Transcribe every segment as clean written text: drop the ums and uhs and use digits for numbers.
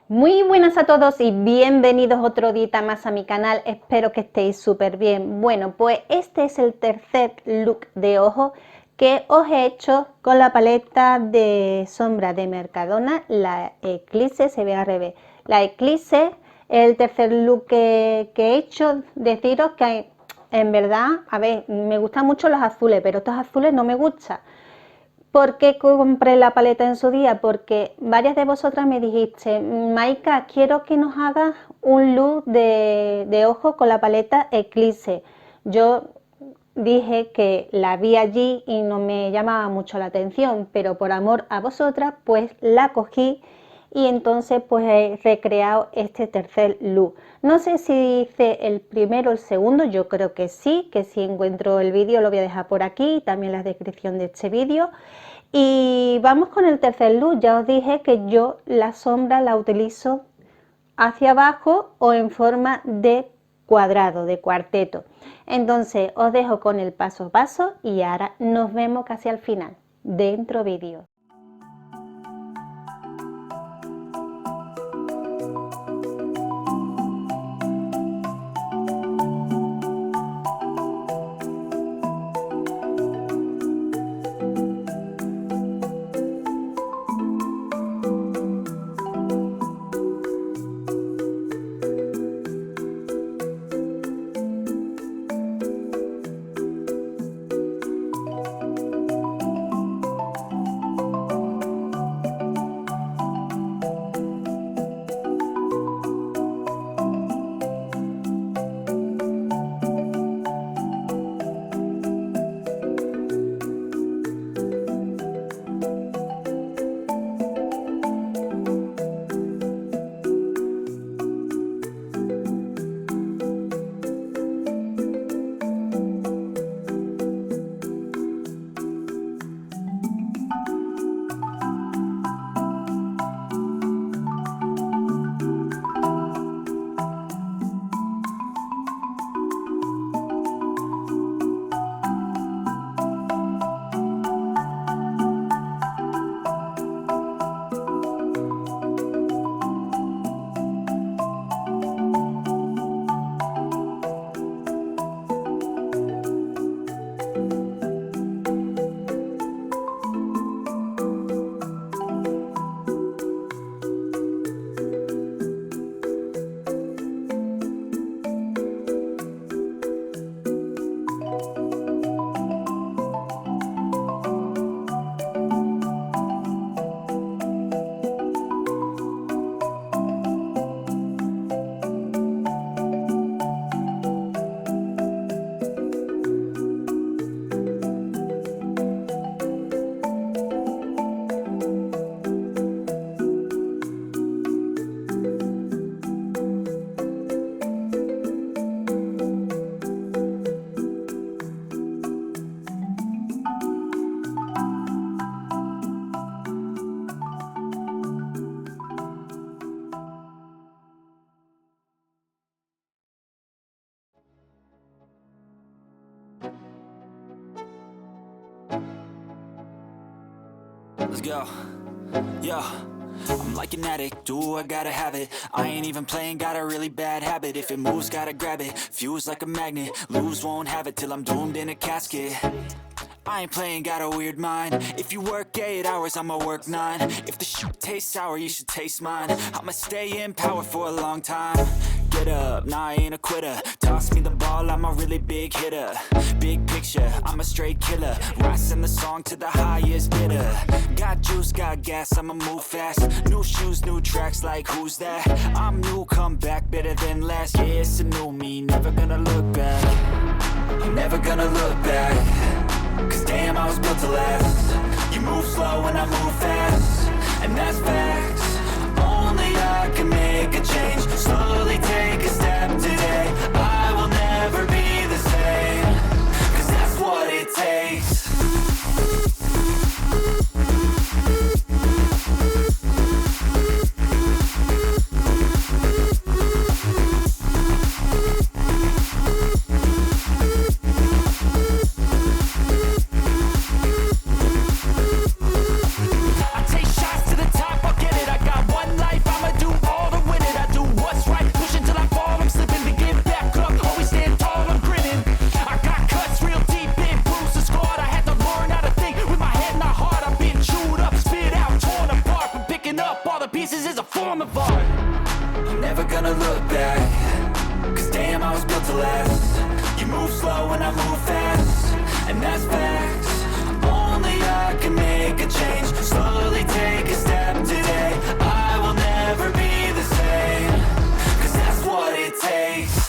Muy buenas a todos y bienvenidos otro día más a mi canal, espero que estéis súper bien. Bueno, pues este es el tercer look de ojo que os he hecho con la paleta de sombra de Mercadona, la ECLIPSE, se ve al revés. La ECLIPSE es el tercer look que he hecho. Deciros que en verdad, a ver, me gustan mucho los azules, pero estos azules no me gustan. ¿Por qué compré la paleta en su día? Porque varias de vosotras me dijiste, Maika, quiero que nos hagas un look de ojo con la paleta ECLIPSE. Yo dije que la vi allí y no me llamaba mucho la atención, pero por amor a vosotras, pues la cogí y entonces pues he recreado este tercer look. No sé si hice el primero o el segundo, yo creo que sí, si encuentro el vídeo lo voy a dejar por aquí, también la descripción de este vídeo. Y vamos con el tercer look. Ya os dije que yo la sombra la utilizo hacia abajo o en forma de cuadrado, de cuarteto. Entonces os dejo con el paso a paso y ahora nos vemos casi al final, dentro vídeo. Let's go. Yo, I'm like an addict, do I gotta have it. I ain't even playing, got a really bad habit. If it moves, gotta grab it, fuse like a magnet. Lose, won't have it till I'm doomed in a casket. I ain't playing, got a weird mind. If you work 8 hours, I'ma work 9. If the shit tastes sour, you should taste mine. I'ma stay in power for a long time. Get up, nah, I ain't a quitter. Toss me the ball, I'm a really big hitter. Big picture, I'm a straight killer. Rising the song to the highest bidder. Got juice, got gas, I'ma move fast. New shoes, new tracks, like who's that? I'm new, come back, better than last. Yeah, it's a new me, never gonna look back. I'm never gonna look back, cause damn, I was built to last. You move slow and I move fast, and that's facts. Only I can make a change, slowly take a step today. I will never be the same, cause that's what it takes. I'm never gonna look back, cause damn, I was built to last. You move slow and I move fast, and that's facts. Only I can make a change, slowly take a step today. I will never be the same, cause that's what it takes.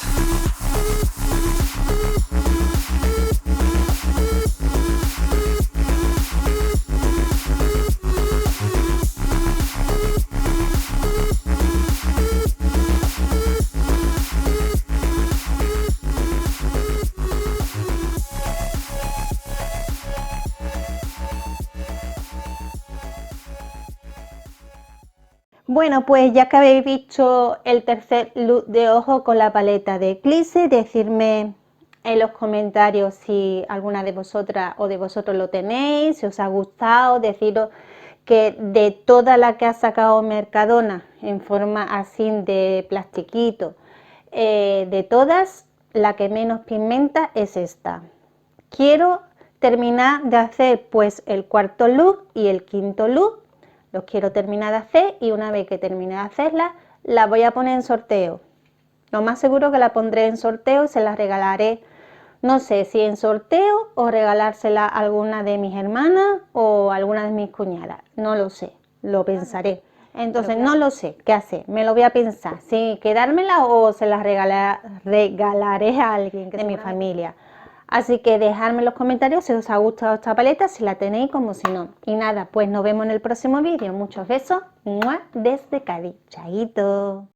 Bueno, pues ya que habéis visto el tercer look de ojo con la paleta de ECLIPSE, decidme en los comentarios si alguna de vosotras o de vosotros lo tenéis, si os ha gustado. Deciros que de toda la que ha sacado Mercadona en forma así de plastiquito, de todas, la que menos pigmenta es esta. Quiero terminar de hacer pues el cuarto look y el quinto look. Los quiero terminar de hacer, y una vez que termine de hacerla, la voy a poner en sorteo. Lo más seguro que la pondré en sorteo y se la regalaré, no sé si en sorteo o regalársela a alguna de mis hermanas o a alguna de mis cuñadas. No lo sé, lo pensaré. Entonces no lo sé qué hacer, me lo voy a pensar, si quedármela o se la regalaré a alguien de mi familia. Así que dejadme en los comentarios si os ha gustado esta paleta, si la tenéis como si no. Y nada, pues nos vemos en el próximo vídeo. Muchos besos desde Cádiz. Chaito.